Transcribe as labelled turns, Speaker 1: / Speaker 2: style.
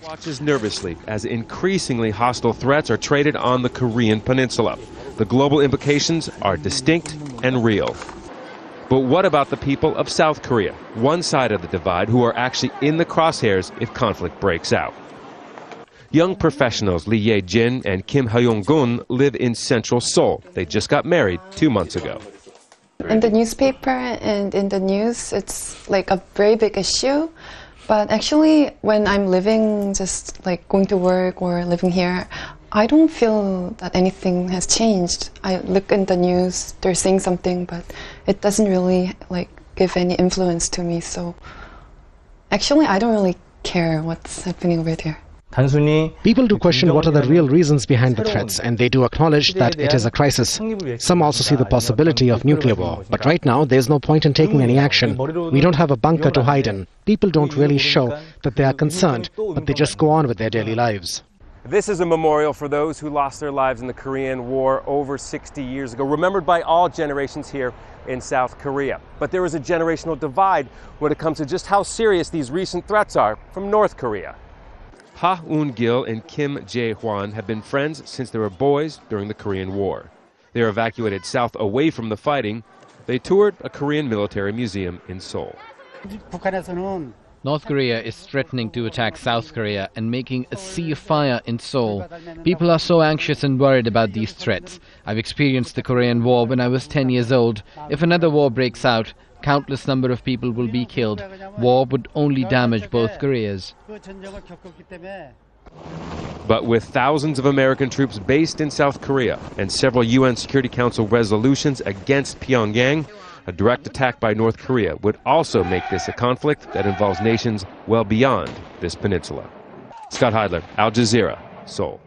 Speaker 1: Watches nervously as increasingly hostile threats are traded on the Korean peninsula. The global implications are distinct and real. But what about the people of South Korea, one side of the divide, who are actually in the crosshairs if conflict breaks out? Young professionals Lee Ye-jin and Kim Hyung-gun live in central Seoul. They just got married 2 months ago.
Speaker 2: In the newspaper and in the news, it's like a very big issue. But actually, when I'm living, just like going to work or living here, I don't feel that anything has changed. I look in the news, they're saying something, but it doesn't really like give any influence to me. So actually, I don't really care what's happening over there.
Speaker 3: People do question what are the real reasons behind the threats, and they do acknowledge that it is a crisis. Some also see the possibility of nuclear war, but right now there's no point in taking any action. We don't have a bunker to hide in. People don't really show that they are concerned, but they just go on with their daily lives.
Speaker 1: This is a memorial for those who lost their lives in the Korean War over 60 years ago, remembered by all generations here in South Korea. But there is a generational divide when it comes to just how serious these recent threats are from North Korea. Ha Eun-gil and Kim Jae-hwan have been friends since they were boys during the Korean War. They were evacuated south away from the fighting. They toured a Korean military museum in Seoul.
Speaker 4: North Korea is threatening to attack South Korea and making a sea of fire in Seoul. People are so anxious and worried about these threats. I've experienced the Korean War when I was 10 years old. If another war breaks out, countless number of people will be killed. War would only damage both Koreas.
Speaker 1: But with thousands of American troops based in South Korea and several UN Security Council resolutions against Pyongyang, a direct attack by North Korea would also make this a conflict that involves nations well beyond this peninsula. Scott Heidler, Al Jazeera, Seoul.